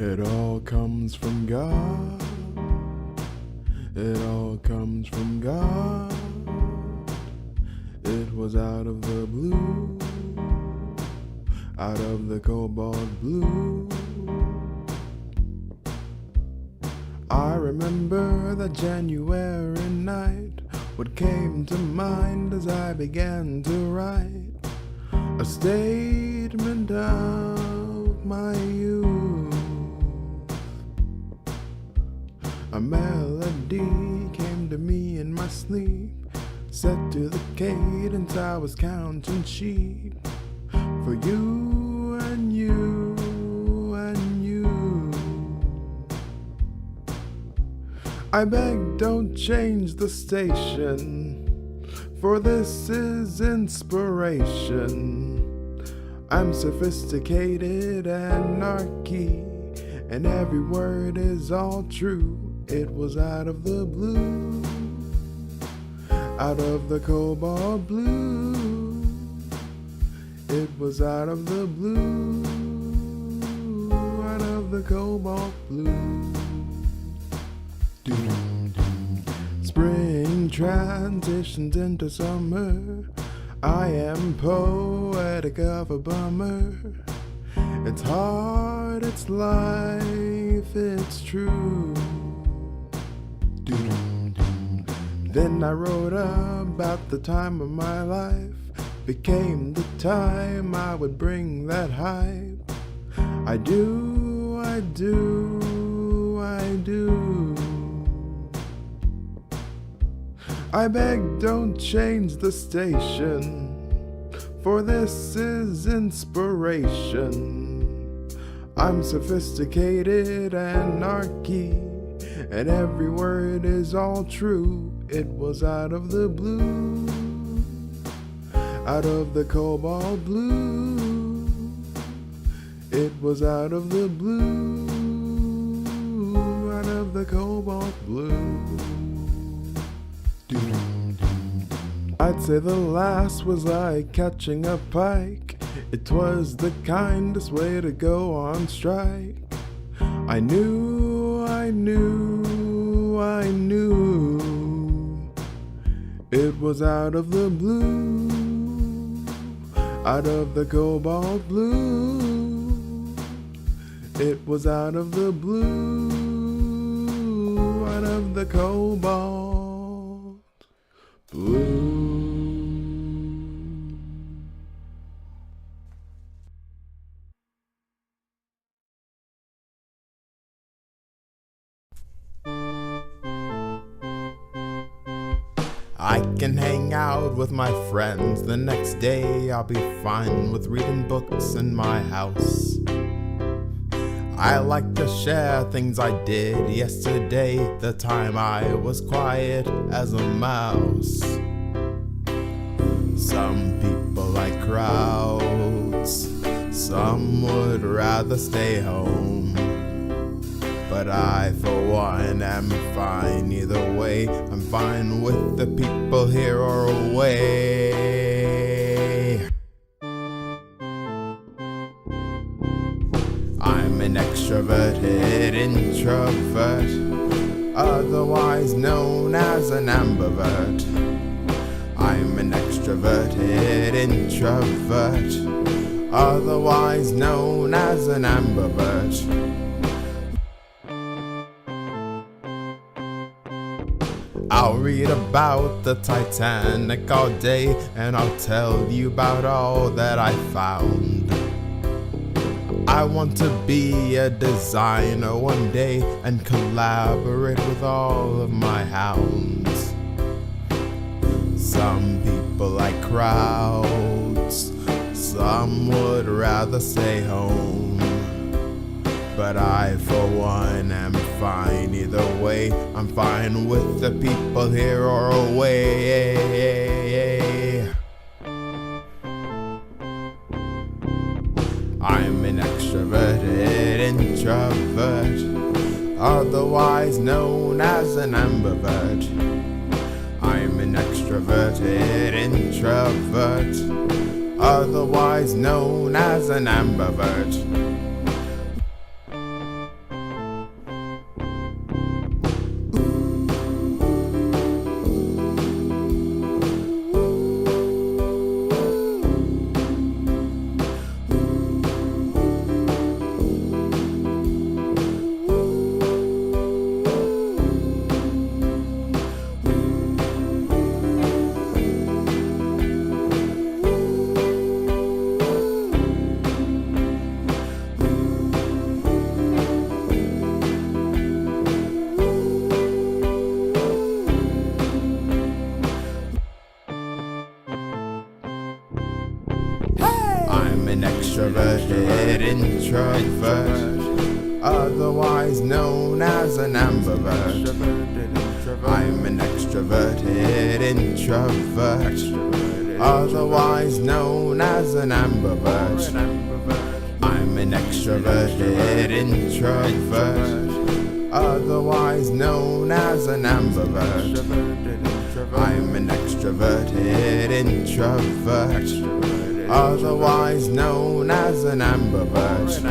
It all comes from God. It all comes from God. It was out of the blue, out of the cobalt blue. I remember that January night. What came to mind as I began to write a statement of my youth. A melody came to me in my sleep, set to the cadence I was counting sheep. For you and you and you. I beg, don't change the station, for this is inspiration. I'm sophisticated anarchy, and every word is all true. It was out of the blue, out of the cobalt blue. It was out of the blue, out of the cobalt blue. Spring transitions into summer. I am poetic of a bummer. It's hard, it's life, it's true. Then I wrote about the time of my life. Became the time I would bring that hype. I do, I do, I do. I beg, don't change the station, for this is inspiration. I'm sophisticated anarchy, and every word is all true. It was out of the blue, out of the cobalt blue. It was out of the blue, out of the cobalt blue. I'd say the last was like catching a pike. It was the kindest way to go on strike. I knew, I knew, I knew. It was out of the blue, out of the cobalt blue. It was out of the blue, out of the cobalt blue. I can hang out with my friends the next day. I'll be fine with reading books in my house. I like to share things I did yesterday, the time I was quiet as a mouse. Some people like crowds, some would rather stay home. But I, for one, am fine either way. I'm fine with the people here or away. I'm an extroverted introvert, otherwise known as an ambivert. I'm an extroverted introvert, otherwise known as an ambivert. I'll read about the Titanic all day, and I'll tell you about all that I found. I want to be a designer one day and collaborate with all of my hounds. Some people like crowds, some would rather stay home. But I, for one, am fine either way. I'm fine with the people here or away. I'm an extroverted introvert, otherwise known as an ambivert. I'm an extroverted introvert, otherwise known as an ambivert. extroverted introvert, otherwise known as an ambivert. I'm an extroverted introvert, otherwise known as an ambivert. I'm an extroverted introvert, otherwise known as an ambivert. I'm an extroverted introvert, otherwise known as an ambivert.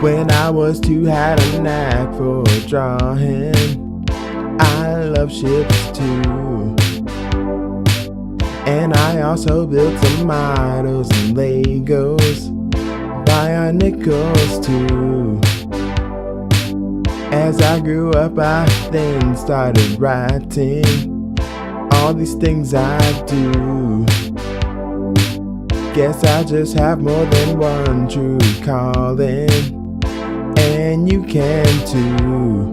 When I was two, had a knack for drawing. I love ships too, and I also built some models and Legos, Bionicles too. As I grew up, I then started writing all these things I do. Guess I just have more than one true calling, and you can too.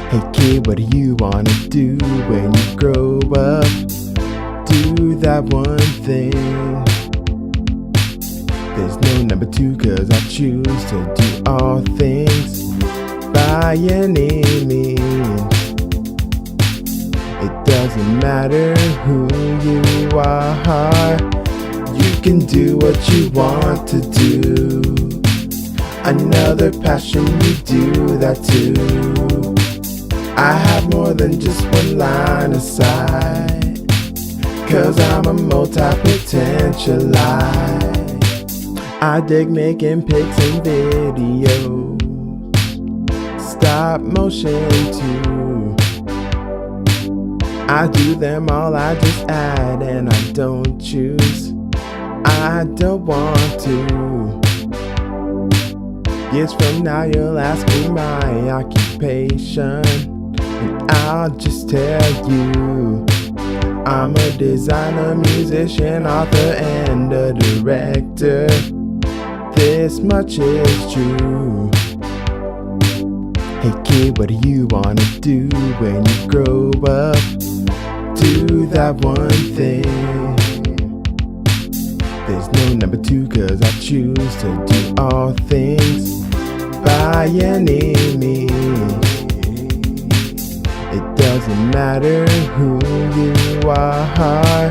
Hey kid, what do you wanna do when you grow up? Do that one thing. There's no number two, 'cause I choose to do all things by any means. It doesn't matter who you are, you can do what you want to do. Another passion, you do that too. I have more than just one line of sight, 'cause I'm a multi-potentialite. I dig making pics and videos, stop motion too. I do them all, I just add and I don't choose. I don't want to. Years from now you'll ask me my occupation, and I'll just tell you I'm a designer, musician, author, and a director. This much is true. Hey kid, what do you wanna do when you grow up? Do that one thing. There's no number two, 'cause I choose to do all things by any means. It doesn't matter who you are,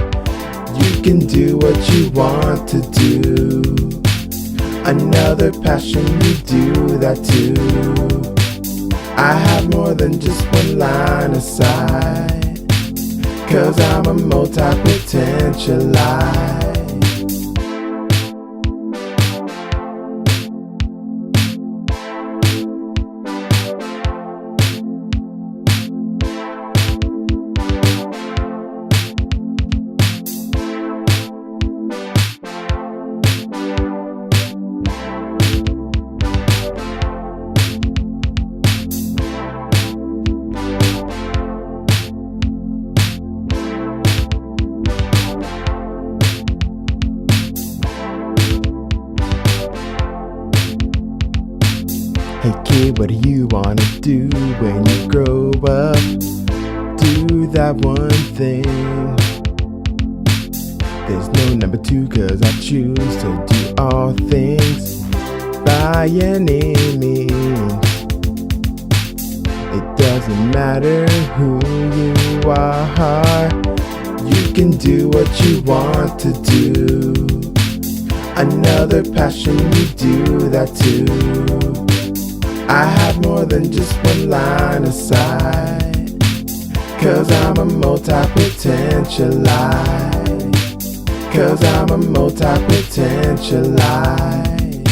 you can do what you want to do. Another passion, you do that too. I have more than just one line of sight, 'cause I'm a multi-potentialite. Hey kid, what do you wanna do when you grow up? Do that one thing. There's no number two, 'cause I choose to do all things by any means. It doesn't matter who you are, you can do what you want to do. Another passion, you do that too. I have more than just one line of sight, 'cause I'm a multi-potentialite. 'Cause I'm a multi-potentialite.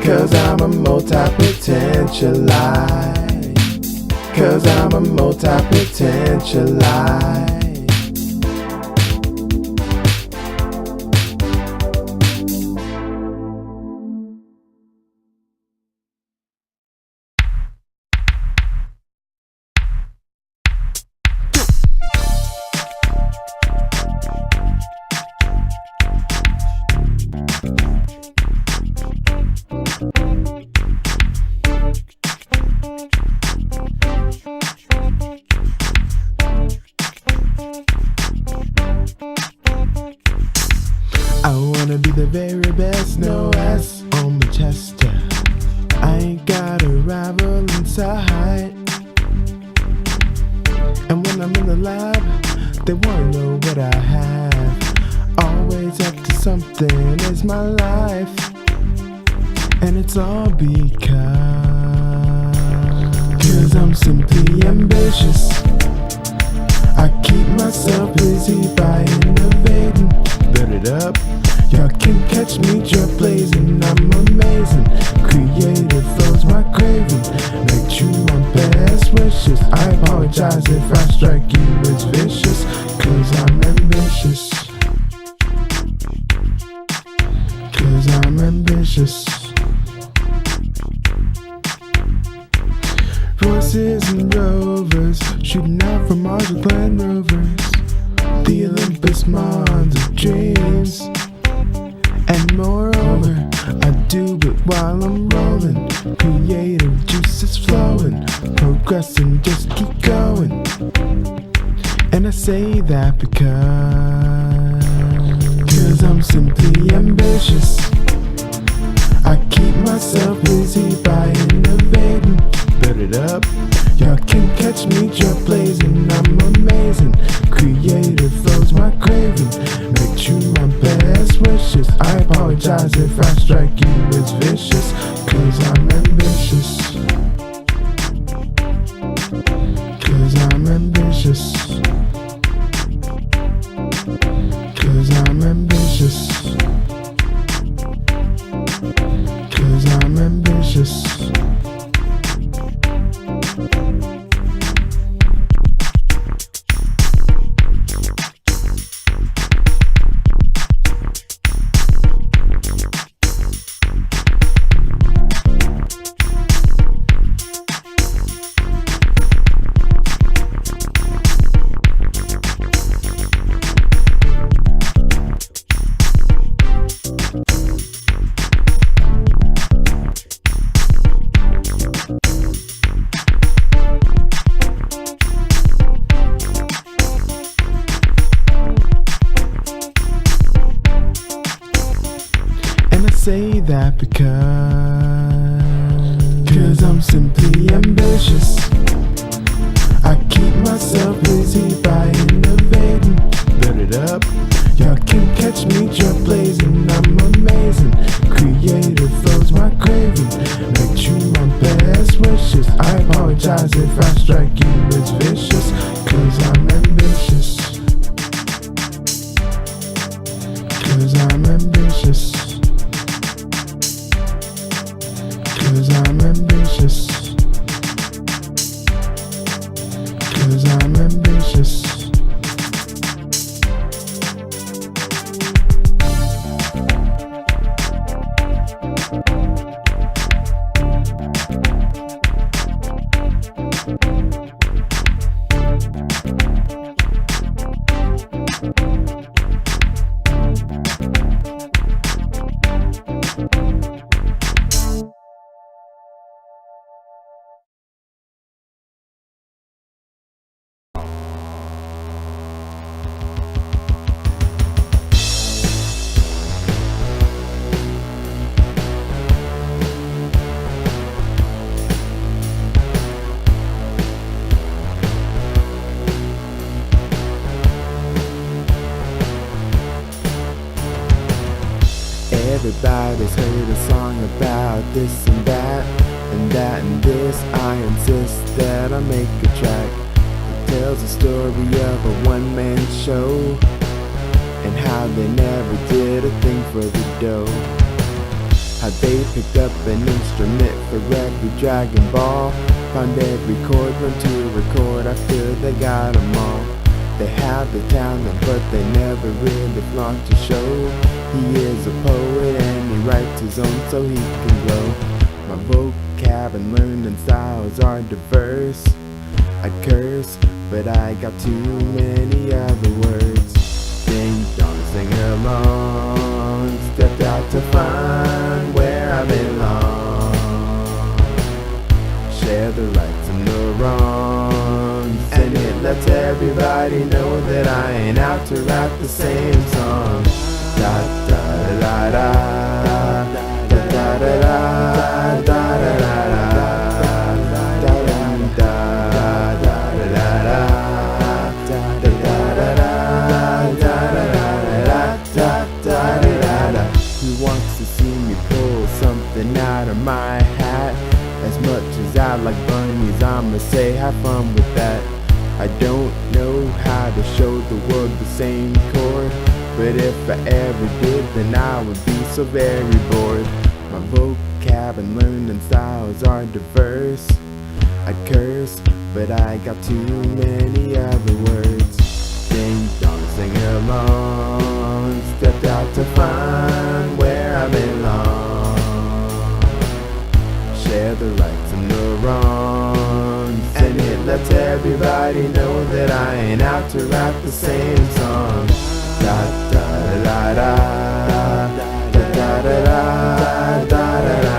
'Cause I'm a multi-potentialite. 'Cause I'm a multi-potentialite. the very best, no S on my chest. I ain't got a rival inside. And when I'm in the lab, they wanna know what I have. Always up to something is my life. And it's all because I'm simply ambitious. I keep myself busy by innovating. Build it up. Y'all can catch me trailblazing. I'm amazing. Creative flows my craving. Make true my best wishes. I apologize if I strike you as vicious, 'cause I'm ambitious. 'Cause I'm ambitious. Horses and rovers shooting out from Mars with Land Rovers. The Olympus Mons of dreams. And moreover, I do it while I'm rolling. Creative juices flowing. Progressing, just keep going. And I say that because I'm simply ambitious. I keep myself busy by innovating. Build it up. Y'all can catch me trailblazing. I'm amazing. Creative flows my craving. Make true my best wishes. I apologize if I strike you as vicious, 'cause I'm ambitious. 'Cause I'm ambitious. 'Cause I'm ambitious. 'Cause I'm ambitious. Say that because I'm simply ambitious. I keep myself busy by innovating. Build it up. Y'all can catch me trailblazing. I'm amazing. Creative flows my craving. Make true my best wishes. I apologize if I strike you as vicious, 'cause I'm ambitious. 'Cause I'm ambitious. 'Cause I'm ambitious. 'Cause I'm ambitious. Everybody's heard a song about this and that, and that and this. I insist that I make a track that tells the story of a one-man show, and how they never did a thing for the dough. How they picked up an instrument for every Dragon Ball, found every chord, learned to record after they got them all. They have the talent, but they never really flaunt to show. He is a poet and he writes his own so he can grow. My vocab and learning styles are diverse. I curse, but I got too many other words. Ding dong, sing along. Stepped out to find where I belong. Share the rights and the wrongs, and it lets everybody know that I ain't out to write the same song. Da da Who wants to see me pull something out of my hat? As much as I like bunnies, I'ma say have fun with that. I don't know how to show the world the same chord, but if I ever did, then I would be so very bored. My vocab and learning styles are diverse. I curse, but I got too many other words. Ding dong, sing along, stepped out to find where I belong. Share the rights and the wrongs, and it lets everybody know that I ain't out to rap the same song. Da da da da da da da da da da da da.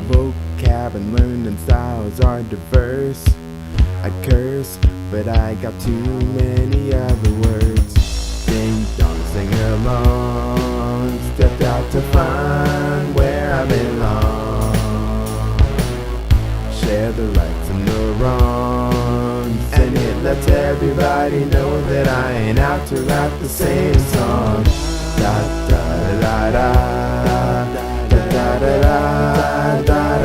Vocab and learning styles are diverse. I curse, but I got too many other words. Ding dong, sing along, stepped out to find where I belong. Share the rights and the wrongs, and it lets everybody know that I ain't out to rap the same song. Da da da da da da da da da da.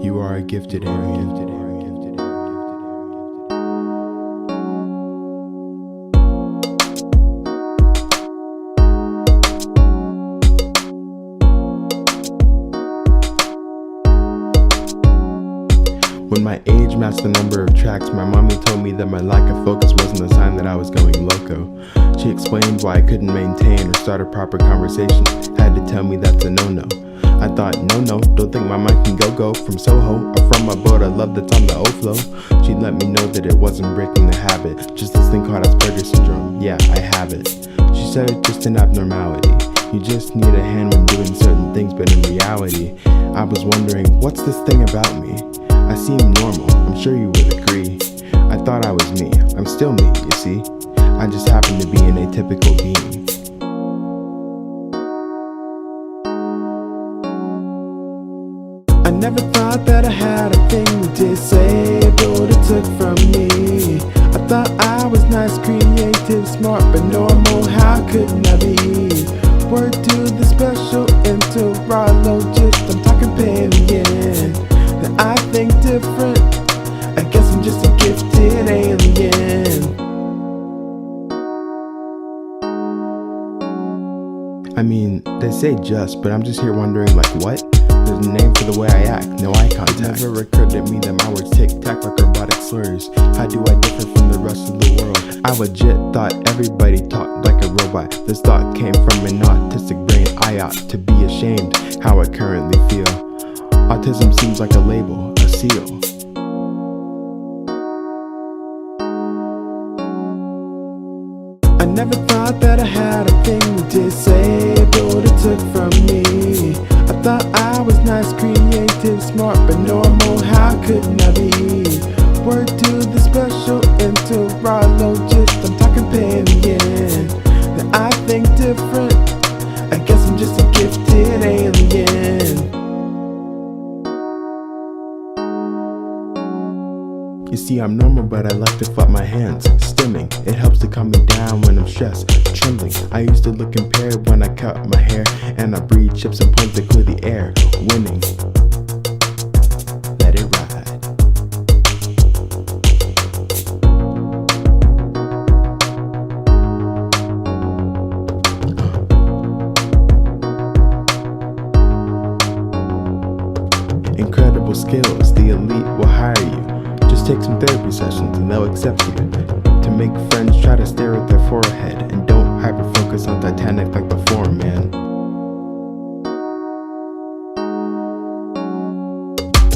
You are a gifted Aryan. When my age matched the number of tracks, my mommy told me that my lack of focus wasn't a sign that I was going loco. She explained why I couldn't maintain or start a proper conversation, had to tell me that's a no-no. I thought, no, don't think my mind can go from Soho or from a boat I love that's on the O-flow. She let me know that it wasn't breaking the habit, just this thing called Asperger's syndrome. Yeah, I have it. She said it's just an abnormality. You just need a hand when doing certain things, but in reality, I was wondering, what's this thing about me? I seem normal, I'm sure you would agree. I thought I was me, I'm still me, you see. I just happen to be an atypical being. I never thought that I had a thing disabled it took from me. I thought I was nice, creative, smart, but normal, how couldn't I be? Word to the special enterologist, I'm talking Palin. Now I think different, I guess I'm just a gifted alien. I mean, they say just, but I'm just here wondering like what? There's a name for the way I act, no eye contact. It never occurred to me that my words tic-tac like robotic slurs. How do I differ from the rest of the world? I legit thought everybody talked like a robot. This thought came from an autistic brain. I ought to be ashamed how I currently feel. Autism seems like a label, a seal. I never thought that I had a thing disabled it took from me. I thought I was nice, creative, smart, but normal, how couldn't I be? Word to the special enterologist, I'm talking Palian. That I think different, I guess I'm just a gifted alien. You see, I'm normal, but I like to flap my hands. Stimming, it helps to calm me down when I'm stressed. Trembling, I used to look impaired when I cut my hair, and I breathe chips and point to clear the air. Winning, let it ride. Incredible skills, the elite will hire you. Just take some therapy sessions and they'll accept you. To make friends, try to stare at their forehead, and don't hyper-focus on Titanic like before, man.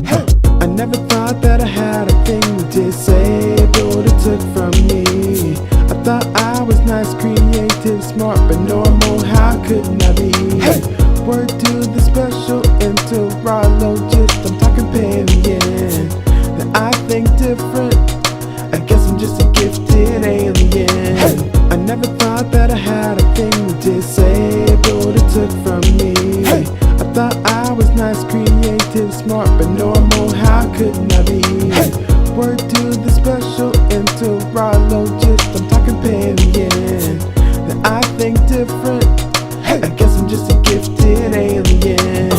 Hey! I never thought that I had a thing disabled it took from me. I thought I was nice, creative, smart, but normal, how couldn't I be? Hey! Word to the special enterologist, I'm talking Palian. I think different, I guess I'm just a gifted alien. Hey! I never thought that I had a thing disabled it took from me. Hey! I thought I was nice, creative, smart, but normal, how couldn't I be? Hey! Word to the special enterologist, I'm talking Palian. That I think different, hey! I guess I'm just a gifted alien.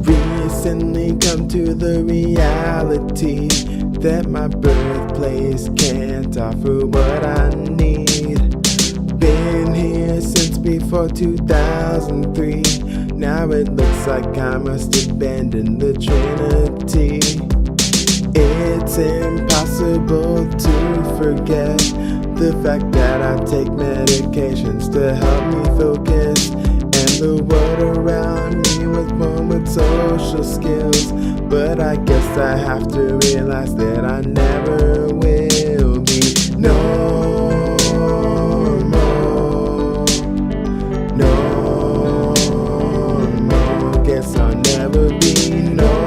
Recently come to the reality that my birthplace can't offer what I need. Been here since before 2003. Now it looks like I must abandon the Trinity. It's impossible to forget the fact that I take medications to help me focus, and the world around me was born with social skills. But I guess I have to realize that I never will be normal. Normal, guess I'll never be normal.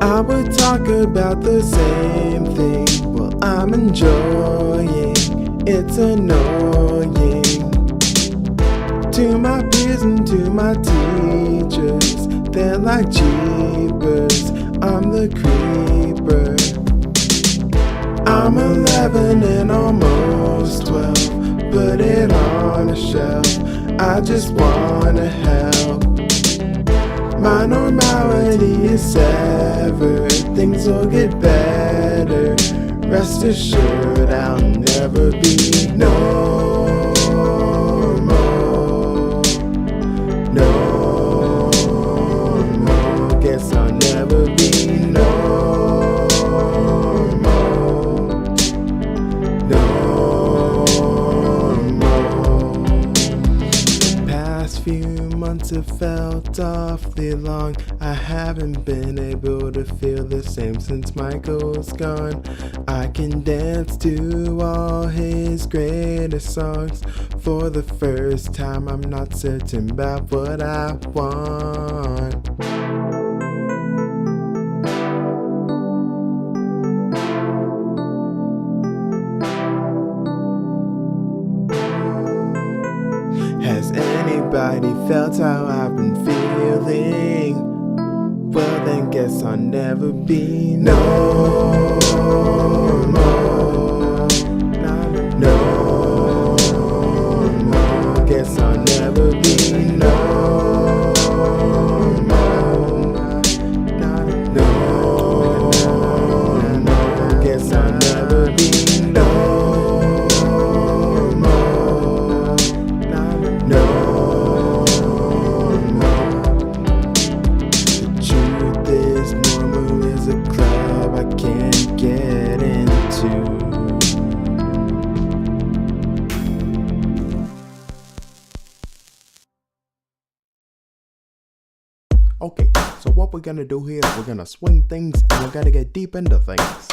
I would talk about the same thing. Well, I'm enjoying, it's annoying to my peers and to my teachers. They're like jeepers, I'm the creeper. I'm 11 and almost 12, put it on a shelf, I just wanna help. My normality is severed, things will get better. Rest assured I'll never be normal. Normal, guess I'll never be normal. Normal. The past few months have felt awfully long. I haven't been able to feel the same since Michael's gone. I can dance to all his greatest songs. For the first time, I'm not certain about what I want. everybody felt how I've been feeling. Well then guess I'll never be no, guess I'll never be guess I'll never be The truth is, normal is a club I can't get into. Okay, so what we're gonna do here is we're gonna swing things and we're gonna get deep into things.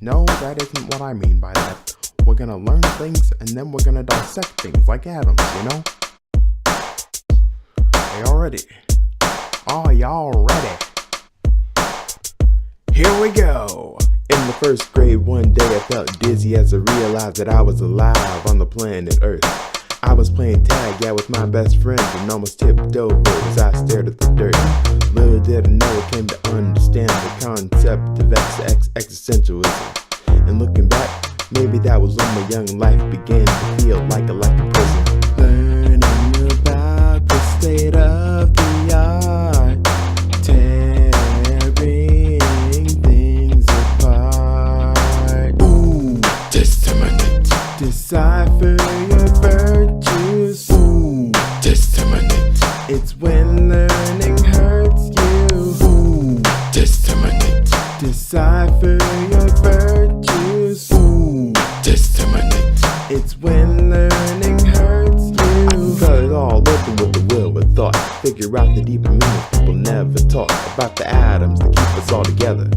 No, that isn't what I mean by that. We're gonna learn things and then we're gonna dissect things like atoms, you know? Are y'all ready? Are y'all ready? Here we go! In the first grade one day I felt dizzy as I realized that I was alive on the planet Earth. I was playing tag, yeah, with my best friend and almost tipped over as I stared at the dirt. Little did I know I came to understand the concept of existentialism. And looking back, maybe that was when my young life began to feel like a prison. Learning about the state of the art, tearing things apart. Ooh, disseminate. Decipher your virtues. Ooh, disseminate. It's when learning hurts you. Ooh, disseminate. Decipher your virtues. Ooh, disseminate. It's when learning hurts you. I can cut it all open with the will of thought. Figure out the deeper meaning people never talk about, the atoms that keep us all together.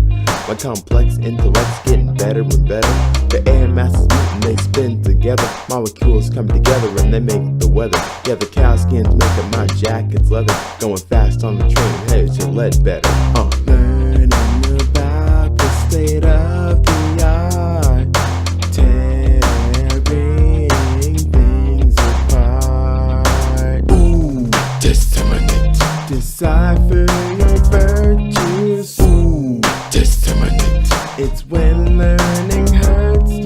My complex intellect's getting better and better. The air masses meet and they spin together. Molecules come together and they make the weather. Yeah, the cow skins making my jacket's leather. Going fast on the train headed to Ledbetter. Learning about the state of the art, tearing things apart. Ooh, disseminate. Decipher your virtues. Ooh, disseminate. It's when learning hurts you.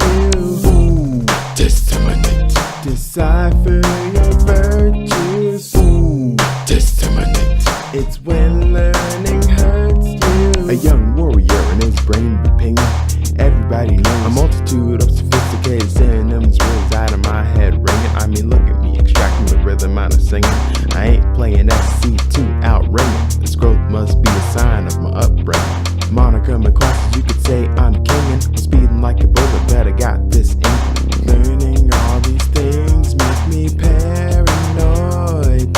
Ooh, disseminate. Decipher your virtues. Ooh, disseminate. It's when learning hurts you. A young warrior and his brain be pinging. Everybody knows a multitude of sophisticated synonyms reside in my head ringing. I mean, look at me extracting the rhythm out of singing. I ain't playing SC2 out ringing. This growth must be a sign of my upbringing. Monica McClasses, you could say I'm kingin'. I'm speeding like a bullet, but I got this ink. Learning all these things make me paranoid.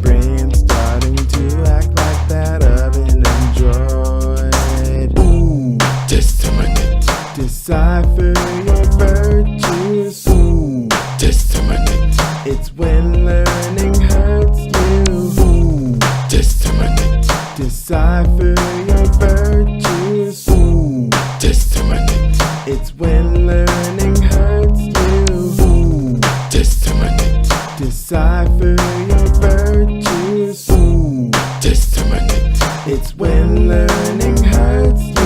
Brain starting to act like that of an android. Ooh, disseminate. Decipher your virtues. Ooh, disseminate. It's when learning hurts you. Ooh, disseminate. Decipher your virtues. Ooh, disseminate. It's when learning hurts you. Ooh, disseminate. Decipher your virtues. Ooh, disseminate. It's when learning hurts you.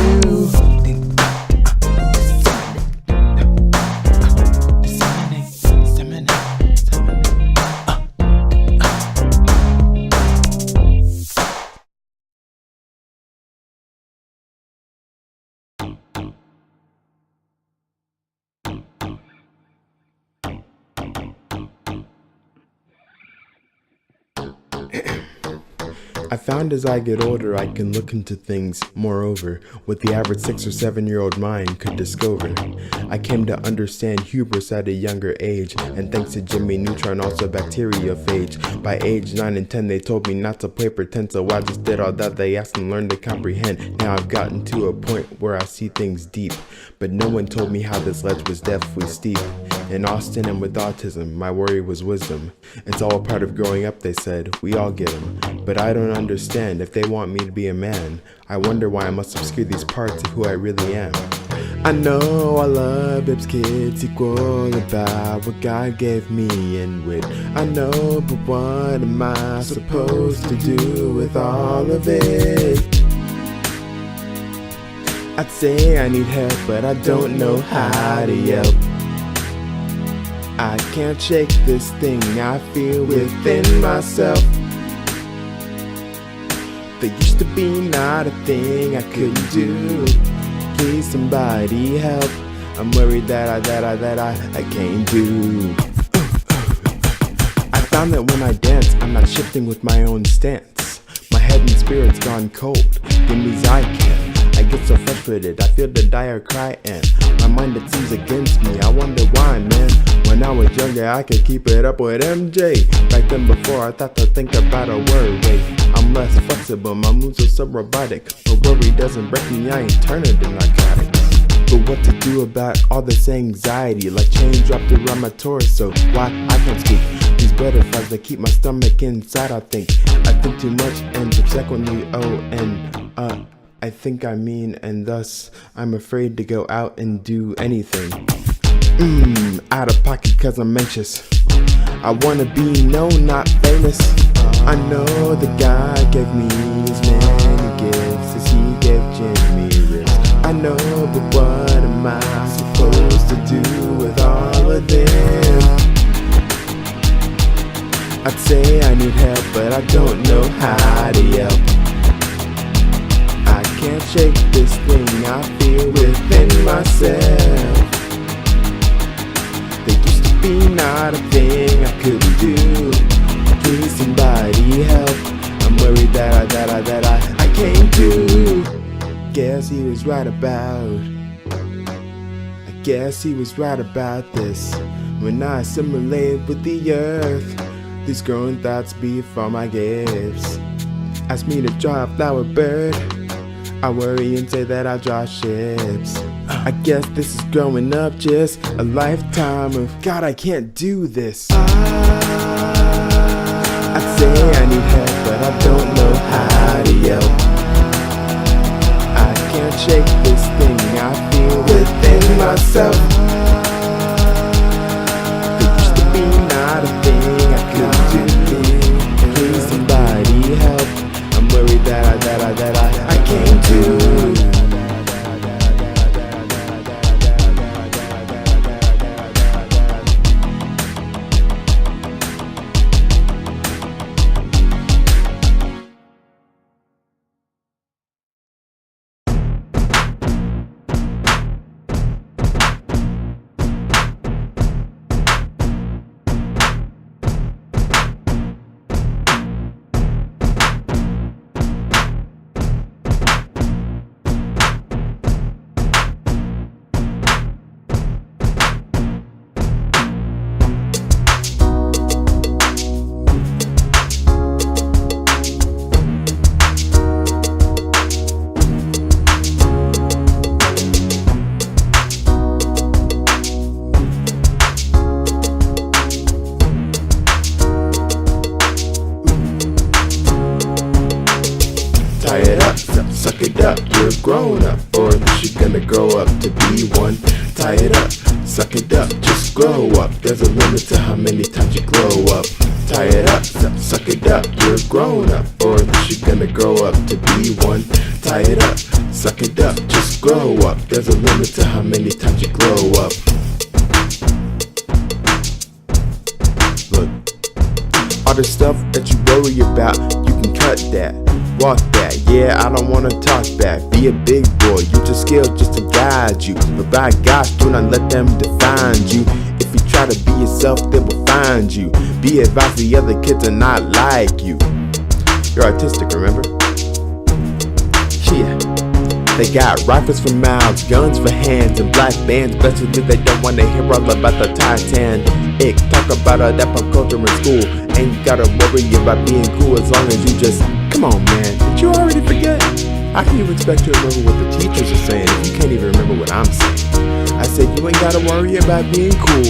I found as I get older I can look into things, moreover, what the average 6 or 7 year old mind could discover. I came to understand hubris at a younger age, and thanks to Jimmy Neutron also bacteriophage. By age 9 and 10 they told me not to play pretend, so I just did all that they asked and learned to comprehend. Now I've gotten to a point where I see things deep, but no one told me how this ledge was deathly steep. In Austin and with autism, my worry was wisdom. It's all a part of growing up, they said, we all get them. But I don't understand if they want me to be a man. I wonder why I must obscure these parts of who I really am. I know all of Bib's kids equal about what God gave me and wit. I know, but what am I supposed to do with all of it? I'd say I need help, but I don't know how to yelp. I can't shake this thing I feel within myself. There used to be not a thing I couldn't do. Please somebody help. I'm worried that I can't do. I found that when I dance, I'm not shifting with my own stance. My head and spirit's gone cold. Give me Zycam. I get so frustrated, I feel the dire cry, and my mind it seems against me. I wonder why, man. When I was younger, I could keep it up with MJ. Back then before I thought to think about a word. Wait, I'm less flexible, my moves are so robotic. But worry doesn't break me, I ain't turning to narcotics. But what to do about all this anxiety? Like chain dropped around my torso. Why I can't speak? These butterflies that keep my stomach inside. I think too much, and subsequently, I think I mean, and thus I'm afraid to go out and do anything. Out of pocket cause I'm anxious. I wanna be known, not famous. I know the guy gave me as many gifts as he gave Jimmy Rich. I know, but what am I supposed to do with all of them? I'd say I need help, but I don't know how to yelp. I can't shake this thing I feel within myself. There used to be not a thing I couldn't do. Please somebody help. I'm worried that I can't do. Guess he was right about. I guess he was right about this. When I assimilate with the earth, these growing thoughts be for my gifts. Ask me to draw a flower bird, I worry and say that I draw ships. I guess this is growing up, just a lifetime of God, I can't do this. I'd say I need help, but I don't know how to yelp. I can't shake this thing I feel within myself. There used to be not a thing I could do. Please somebody help. I'm worried that I can't do. Tie it up, suck it up, you're a grown up, or at least you're gonna grow up to be one. Tie it up, suck it up, just grow up. There's a limit to how many times you glow up. Tie it up, suck it up, you're a grown up, or at least you're gonna grow up to be one. Tie it up, suck it up, just grow up. There's a limit to how many times you glow up. Look, all the stuff that you worry about, you can cut that. Walk that, yeah, I don't wanna talk back. Be a big boy, use your skills just to guide you. But by gosh, do not let them define you. If you try to be yourself, they will find you. Be advised, the other kids are not like you. You're artistic, remember? Yeah. They got rifles for mouths, guns for hands, and black bands. Especially they don't wanna hear all about the Titanic. Talk about that pop culture in school. Ain't gotta worry about being cool as long as you just, come on man, did you already forget? How can you expect to remember what the teachers are saying if you can't even remember what I'm saying? I said you ain't gotta worry about being cool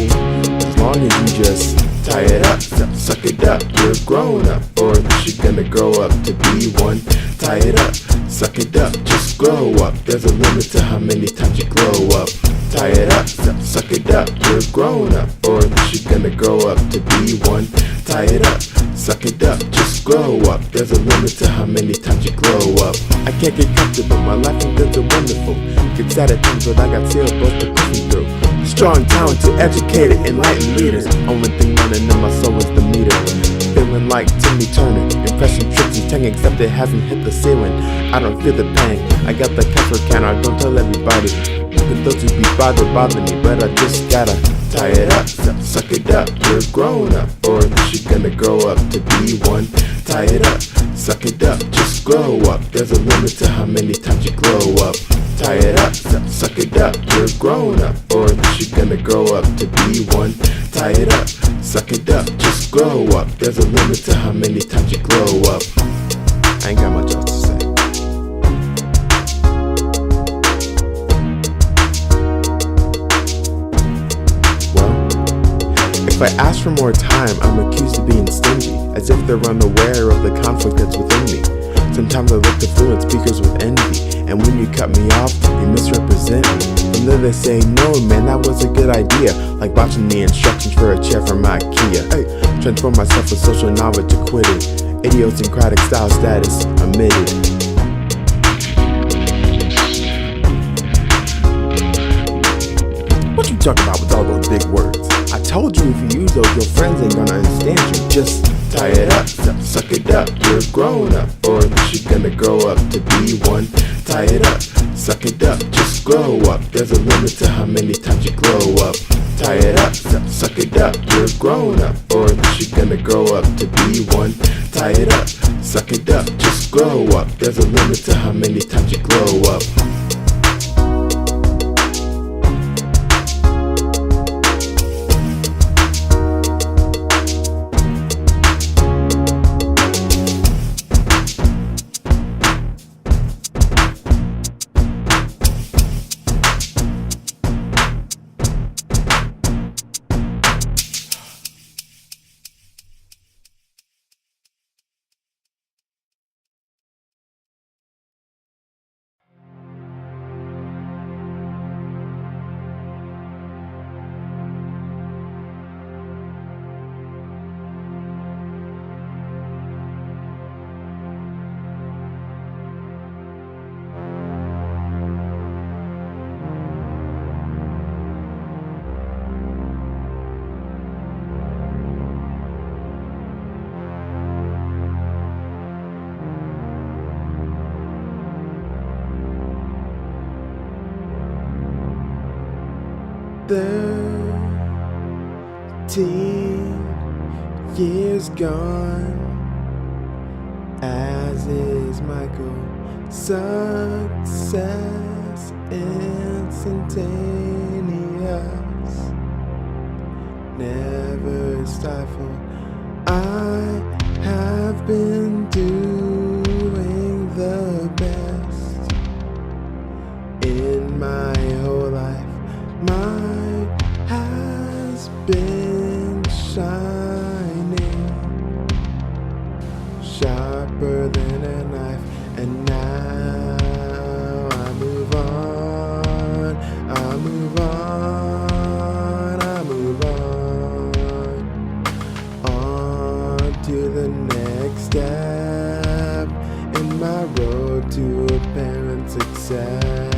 as long as you just Tie it up, suck it up, you're grown up, or at least you're gonna grow up to be one. Tie it up, suck it up, just grow up. There's a limit to how many times you grow up. Tie it up, suck it up, you're grown up, or at least you're gonna grow up to be one. Tie it up, suck it up, just grow up. There's a limit to how many times you grow up. I can't get comfortable, my life and goods are wonderful. Get sad at things, but I got sailboats to push me through. Strong, talented, educated, enlightened leaders. Only thing running in my soul is the meter. Feeling like Timmy Turner, impression trips and tongue, except it hasn't hit the ceiling. I don't feel the pain, I got the castle counter, don't tell everybody. But those who be bother me, but I just gotta tie it up, suck it up, you're grown up, or at least you're gonna grow up to be one. Tie it up, suck it up, just grow up. There's a limit to how many times you grow up. Tie it up, suck it up, you're grown up, or at least you're gonna grow up to be one. Tie it up, suck it up, just grow up. There's a limit to how many times you grow up. I ain't got much else to say. If I ask for more time, I'm accused of being stingy, as if they're unaware of the conflict that's within me. Sometimes I look to fluent speakers with envy, and when you cut me off, you misrepresent me. From there they say, no man, that was a good idea, like watching the instructions for a chair from IKEA. Hey, transform myself with social knowledge acquitted, idiosyncratic style status omitted. What you talking about with all those big words? I told you if you use those, your friends ain't gonna understand you. Just tie it up, suck it up, you're grown up, or at least you're gonna grow up to be one. Tie it up, suck it up, just grow up. There's a limit to how many times you grow up. Tie it up, suck it up, you're grown up, or at least you're gonna grow up to be one. Tie it up, suck it up, just grow up. There's a limit to how many times you grow up. Years gone, as is Michael. Success instantaneous, never stifled. I have been doing the best in my whole life. Mine has been shining, sharper than a knife, and now I move on, I move on, I move on to the next step in my road to apparent success.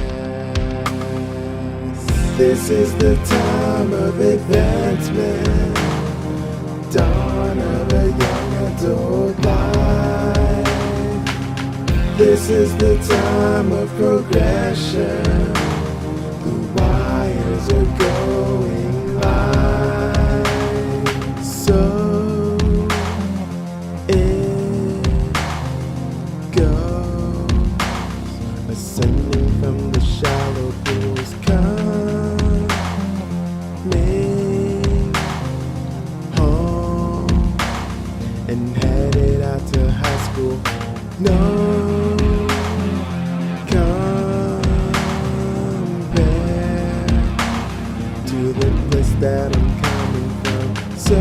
This is the time of advancement, dawn of a young adult life. This is the time of progression, the wires are going live. So it goes, ascending from the shallow pools, and headed out to high school. No compare to the place that I'm coming from. So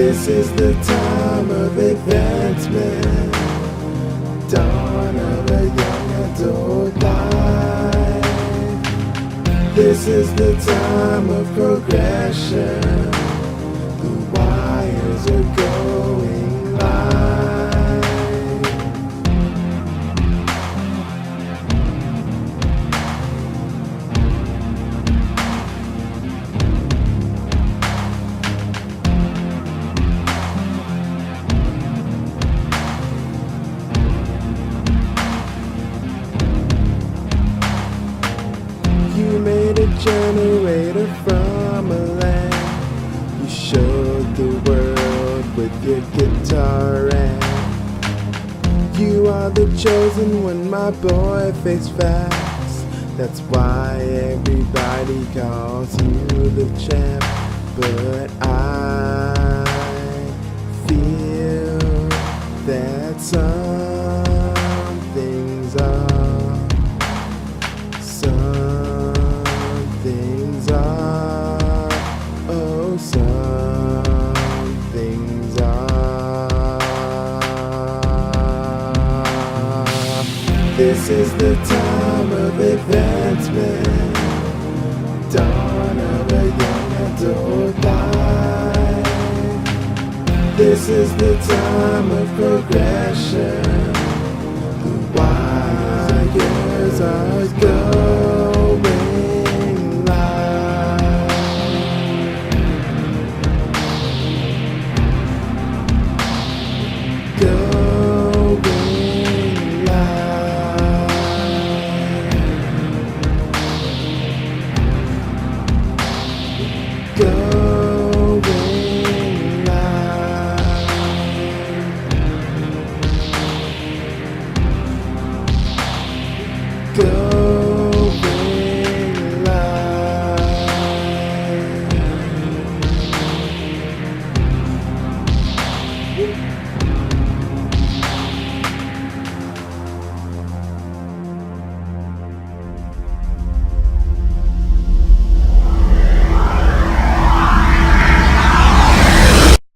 This is the time of advancement, dawn of a young adult life. This is the time of progression, the wires are going live. You made a generator from a lamp. You showed the world with your guitar amp. You are the chosen one, my boy, face facts. That's why everybody calls you the champ. But I feel that some things are, some things are, oh, some things are. This is the time of advancement, dawn of a young adult life. This is the time of progression, the wires are going live. Going live. Going live. Going live.